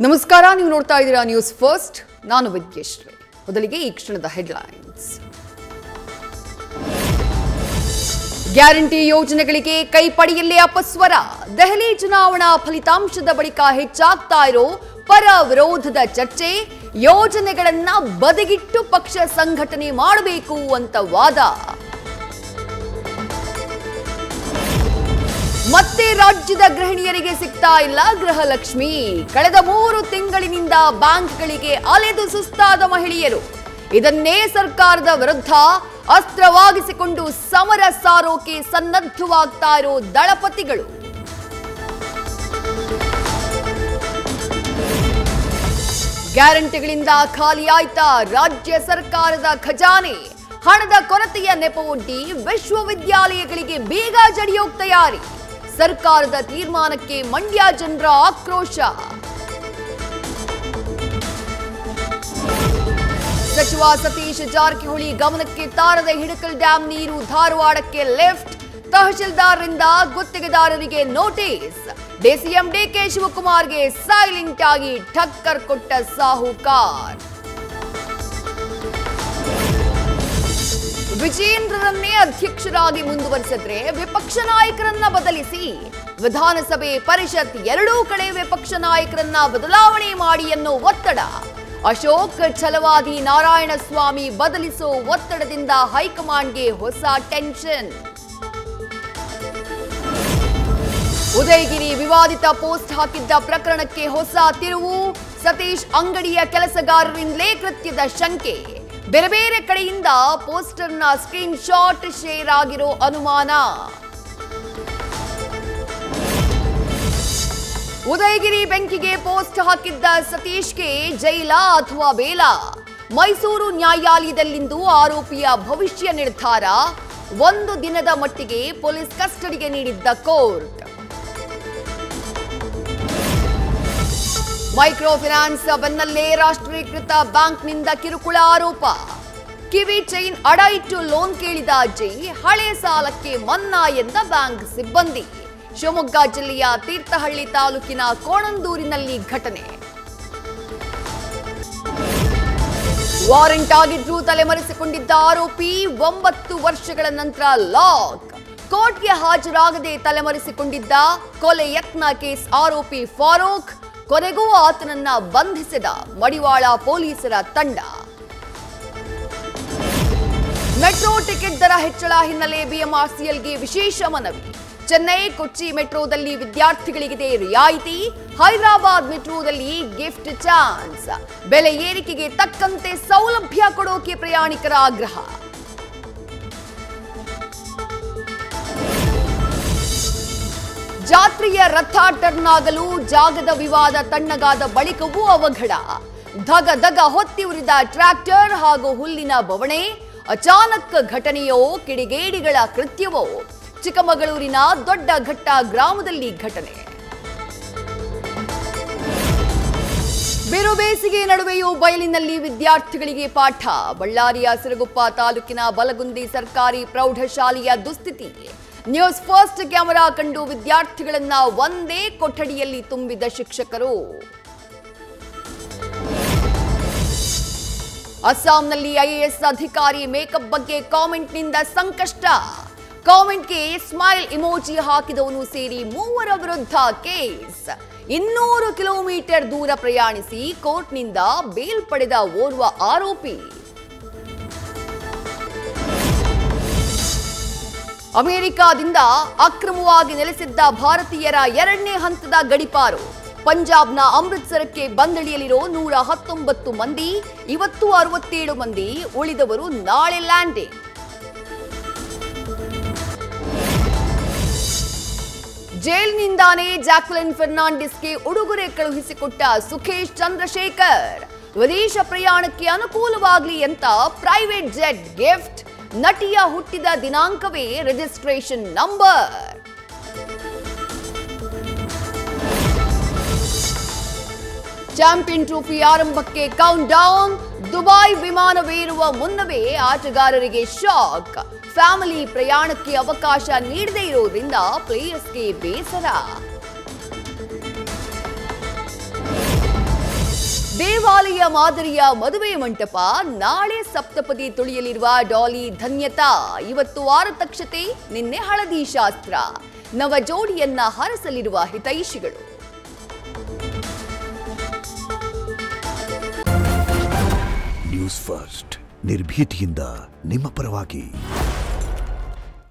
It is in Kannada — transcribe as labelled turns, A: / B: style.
A: ನಮಸ್ಕಾರ, ನೀವು ನೋಡ್ತಾ ಇದ್ದೀರಾ ನ್ಯೂಸ್ ಫಸ್ಟ್. ನಾನು ವಿದ್ಯಶ್ರೀ. ಮೊದಲಿಗೆ ಈ ಕ್ಷಣದ ಹೆಡ್ಲೈನ್ಸ್. ಗ್ಯಾರಂಟಿ ಯೋಜನೆಗಳಿಗೆ ಕೈ ಪಡೆಯಲ್ಲೇ ಅಪಸ್ವರ. ದೆಹಲಿ ಚುನಾವಣಾ ಫಲಿತಾಂಶದ ಬಳಿಕ ಹೆಚ್ಚಾಗ್ತಾ ಇರೋ ಪರ ವಿರೋಧದ ಚರ್ಚೆ. ಯೋಜನೆಗಳನ್ನ ಬದಿಗಿಟ್ಟು ಪಕ್ಷ ಸಂಘಟನೆ ಮಾಡಬೇಕು ಅಂತ ವಾದ. ಮತ್ತೆ ರಾಜ್ಯದ ಗೃಹಿಣಿಯರಿಗೆ ಸಿಗ್ತಾ ಇಲ್ಲ ಗೃಹಲಕ್ಷ್ಮಿ. ಕಳೆದ 3 ತಿಂಗಳಿನಿಂದ ಬ್ಯಾಂಕ್ಗಳಿಗೆ ಅಲೆದು ಸುಸ್ತಾದ ಮಹಿಳೆಯರು. ಇದನ್ನೇ ಸರ್ಕಾರದ ವಿರುದ್ಧ ಅಸ್ತ್ರವಾಗಿಸಿಕೊಂಡು ಸಮರ ಸಾರೋಕೆ ಸನ್ನದ್ಧವಾಗ್ತಾ ಇರೋ ದಳಪತಿಗಳು. ಗ್ಯಾರಂಟಿಗಳಿಂದ ಖಾಲಿಯಾಯ್ತಾ ರಾಜ್ಯ ಸರ್ಕಾರದ ಖಜಾನೆ. ಹಣದ ಕೊರತೆಯ ನೆಪವೊಡ್ಡಿ ವಿಶ್ವವಿದ್ಯಾಲಯಗಳಿಗೆ ಬೇಗ ಜಡಿಯೋಕ್ ತಯಾರಿ. ಸರ್ಕಾರದ ತೀರ್ಮಾನಕ್ಕೆ ಮಂಡ್ಯ ಜನರ ಆಕ್ರೋಶ. ಸಚಿವ ಸತೀಶ್ ಜಾರಕಿಹೊಳಿ ಗಮನಕ್ಕೆ ತಾರದೆ ಹಿಡಕಲ್ ಡ್ಯಾಂ ನೀರು ಧಾರವಾಡಕ್ಕೆ ಲಿಫ್ಟ್. ತಹಶೀಲ್ದಾರ್ರಿಂದ ಗುತ್ತಿಗೆದಾರರಿಗೆ ನೋಟಿಸ್. ಡಿಸಿಎಂ ಡಿಕೆ ಶಿವಕುಮಾರ್ಗೆ ಸೈಲೆಂಟ್ ಆಗಿ ಠಕ್ಕರ್ ಕೊಟ್ಟ ಸಾಹುಕಾರ್. ವಿಜೇಂದ್ರರನ್ನೇ ಅಧ್ಯಕ್ಷರಾಗಿ ಮುಂದುವರಿಸಿದ್ರೆ ವಿಪಕ್ಷ ನಾಯಕರನ್ನ ಬದಲಿಸಿ. ವಿಧಾನಸಭೆ ಪರಿಷತ್ ಎರಡೂ ಕಡೆ ವಿಪಕ್ಷ ನಾಯಕರನ್ನ ಬದಲಾವಣೆ ಮಾಡಿ ಅನ್ನೋ ಒತ್ತಡ. ಅಶೋಕ್ ಛಲವಾದಿ ನಾರಾಯಣಸ್ವಾಮಿ ಬದಲಿಸೋ ಒತ್ತಡದಿಂದ ಹೈಕಮಾಂಡ್ಗೆ ಹೊಸ ಟೆನ್ಷನ್. ಉದಯಗಿರಿ ವಿವಾದಿತ ಪೋಸ್ಟ್ ಹಾಕಿದ್ದ ಪ್ರಕರಣಕ್ಕೆ ಹೊಸ ತಿರುವು. ಸತೀಶ್ ಅಂಗಡಿಯ ಕೆಲಸಗಾರರಿಂದಲೇ ಕೃತ್ಯದ ಶಂಕೆ. ಬೇರೆ ಬೇರೆ ಕಡೆಯಿಂದ ಪೋಸ್ಟರ್ನ ಸ್ಕ್ರೀನ್ ಶಾಟ್ ಶೇರ್ ಆಗಿರೋ ಅನುಮಾನ. ಉದಯಗಿರಿ ಬೆಂಕಿಗೆ ಪೋಸ್ಟ್ ಹಾಕಿದ್ದ ಸತೀಶ್ಗೆ ಜೈಲ ಅಥವಾ ಬೇಲ? ಮೈಸೂರು ನ್ಯಾಯಾಲಯದಲ್ಲಿಂದು ಆರೋಪಿಯ ಭವಿಷ್ಯ ನಿರ್ಧಾರ. 1 ದಿನದ ಮಟ್ಟಿಗೆ ಪೊಲೀಸ್ ಕಸ್ಟಡಿಗೆ ನೀಡಿದ್ದ ಕೋರ್ಟ್. ಮೈಕ್ರೋ ಫೈನಾನ್ಸ್ ಬೆನ್ನಲ್ಲೇ ರಾಷ್ಟ್ರೀಕೃತ ಬ್ಯಾಂಕ್ನಿಂದ ಕಿರುಕುಳ ಆರೋಪ. ಕಿವಿ ಚೈನ್ ಅಡ ಇಟ್ಟು ಲೋನ್ ಕೇಳಿದ ಅಜ್ಜಿ, ಹಳೆ ಸಾಲಕ್ಕೆ ಮನ್ನಾ ಎಂದ ಬ್ಯಾಂಕ್ ಸಿಬ್ಬಂದಿ. ಶಿವಮೊಗ್ಗ ಜಿಲ್ಲೆಯ ತೀರ್ಥಹಳ್ಳಿ ತಾಲೂಕಿನ ಕೋಣಂದೂರಿನಲ್ಲಿ ಘಟನೆ. ವಾರೆಂಟ್ ಆಗಿದ್ರೂ ತಲೆಮರೆಸಿಕೊಂಡಿದ್ದ ಆರೋಪಿ 9 ವರ್ಷಗಳ ನಂತರ ಲಾಕ್. ಕೋರ್ಟ್ಗೆ ಹಾಜರಾಗದೆ ತಲೆಮರೆಸಿಕೊಂಡಿದ್ದ ಕೊಲೆ ಯತ್ನ ಕೇಸ್ ಆರೋಪಿ ಫಾರೂಕ್. ಕೊನೆಗೂ ಆತನನ್ನ ಬಂಧಿಸಿದ ಮಡಿವಾಳ ಪೊಲೀಸರ ತಂಡ. ಮೆಟ್ರೋ ಟಿಕೆಟ್ ದರ ಹೆಚ್ಚಳ ಹಿನ್ನೆಲೆ ಬಿಎಂಆರ್ಸಿಎಲ್ಗೆ ವಿಶೇಷ ಮನವಿ. ಚೆನ್ನೈ ಕೊಚ್ಚಿ ಮೆಟ್ರೋದಲ್ಲಿ ವಿದ್ಯಾರ್ಥಿಗಳಿಗಿದೆ ರಿಯಾಯಿತಿ. ಹೈದರಾಬಾದ್ ಮೆಟ್ರೋದಲ್ಲಿ ಗಿಫ್ಟ್ ಚಾನ್ಸ್. ಬೆಲೆ ಏರಿಕೆಗೆ ತಕ್ಕಂತೆ ಸೌಲಭ್ಯ ಕೊಡೋಕೆ ಪ್ರಯಾಣಿಕರ ಆಗ್ರಹ. ಜಾತ್ರೆಯ ರಥ ಟರ್ನ್ ಆಗಲು ಜಾಗದ ವಿವಾದ ತಣ್ಣಗಾದ ಬಳಿಕವೂ ಅವಘಡ. ಧಗ ಧಗ ಹೊತ್ತಿ ಉರಿದ ಟ್ರ್ಯಾಕ್ಟರ್ ಹಾಗೂ ಹುಲ್ಲಿನ ಬವಣೆ. ಅಚಾನಕ್ ಘಟನೆಯೋ ಕಿಡಿಗೇಡಿಗಳ ಕೃತ್ಯವೋ? ಚಿಕ್ಕಮಗಳೂರಿನ ದೊಡ್ಡ ಘಟ್ಟ ಗ್ರಾಮದಲ್ಲಿ ಘಟನೆ. ಬಿರು ಬೇಸಿಗೆ ನಡುವೆಯೂ ಬಯಲಿನಲ್ಲಿ ವಿದ್ಯಾರ್ಥಿಗಳಿಗೆ ಪಾಠ. ಬಳ್ಳಾರಿಯ ಸಿರಗುಪ್ಪ ತಾಲೂಕಿನ ಬಲಗುಂದಿ ಸರ್ಕಾರಿ ಪ್ರೌಢಶಾಲೆಯ ದುಸ್ಥಿತಿ. ನ್ಯೂಸ್ ಫಸ್ಟ್ ಕ್ಯಾಮೆರಾ ಕಂಡು ವಿದ್ಯಾರ್ಥಿಗಳನ್ನ ಒಂದೇ ಕೊಠಡಿಯಲ್ಲಿ ತುಂಬಿದ ಶಿಕ್ಷಕರು. ಅಸ್ಸಾಂನಲ್ಲಿ ಐಎಎಸ್ ಅಧಿಕಾರಿ ಮೇಕಪ್ ಬಗ್ಗೆ ಕಾಮೆಂಟ್ನಿಂದ ಸಂಕಷ್ಟ. ಕಾಮೆಂಟ್ಗೆ ಸ್ಮೈಲ್ ಇಮೋಜಿ ಹಾಕಿದವನು ಸೇರಿ 3 ವಿರುದ್ಧ ಕೇಸ್. 200 ಕಿಲೋಮೀಟರ್ ದೂರ ಪ್ರಯಾಣಿಸಿ ಕೋರ್ಟ್ನಿಂದ ಬೇಲ್ ಪಡೆದ ಓರ್ವ ಆರೋಪಿ. ಅಮೆರಿಕಾದಿಂದ ಅಕ್ರಮವಾಗಿ ನೆಲೆಸಿದ್ದ ಭಾರತೀಯರ 2ನೇ ಹಂತದ ಗಡಿಪಾರು. ಪಂಜಾಬ್ನ ಅಮೃತಸರಕ್ಕೆ ಬಂದಿಳಿಯಲಿರೋ 119 ಮಂದಿ. ಇವತ್ತು 67 ಮಂದಿ. ಉಳಿದವರು ನಾಳೆ ಲ್ಯಾಂಡಿಂಗ್. ಜೈಲಿನಿಂದಾನೇ ಜಾಕ್ವೆಲಿನ್ ಫೆರ್ನಾಂಡಿಸ್ಗೆ ಉಡುಗೊರೆ ಕಳುಹಿಸಿಕೊಟ್ಟ ಸುಖೇಶ್ ಚಂದ್ರಶೇಖರ್. ವಿದೇಶ ಪ್ರಯಾಣಕ್ಕೆ ಅನುಕೂಲವಾಗಲಿ ಅಂತ ಪ್ರೈವೇಟ್ ಜೆಟ್ ಗಿಫ್ಟ್. ನಟಿಯ ಹುಟ್ಟಿದ ದಿನಾಂಕವೇ ರಿಜಿಸ್ಟ್ರೇಷನ್ ನಂಬರ್. ಚಾಂಪಿಯನ್ ಟ್ರೋಫಿ ಆರಂಭಕ್ಕೆ ಕೌಂಟ್ ಡೌನ್. ದುಬೈ ವಿಮಾನವೇರುವ ಮುನ್ನವೇ ಆಟಗಾರರಿಗೆ ಶಾಕ್. ಫ್ಯಾಮಿಲಿ ಪ್ರಯಾಣಕ್ಕೆ ಅವಕಾಶ ನೀಡದೇ ಇರೋದ್ರಿಂದ ಪ್ಲೇಯರ್ಸ್ಗೆ ಬೇಸರ. ಹಿಮಾಲಯ ಮಾದರಿಯ ಮದುವೆ ಮಂಟಪ, ನಾಳೆ ಸಪ್ತಪದಿ ತುಳಿಯಲಿರುವ ಡಾಲಿ ಧನ್ಯತಾ, ಇವತ್ತು ಆರತಕ್ಷತೆ, ನಿನ್ನೆ ಹಳದಿ ಶಾಸ್ತ್ರ, ನವ ಜೋಡಿಯನ್ನ ಹರಸಲಿರುವ ಹಿತೈಷಿಗಳು.
B: ನ್ಯೂಸ್ ಫಸ್ಟ್ ನಿರ್ಭೀತಿಯಿಂದ ನಿಮ್ಮ ಪರವಾಗಿ.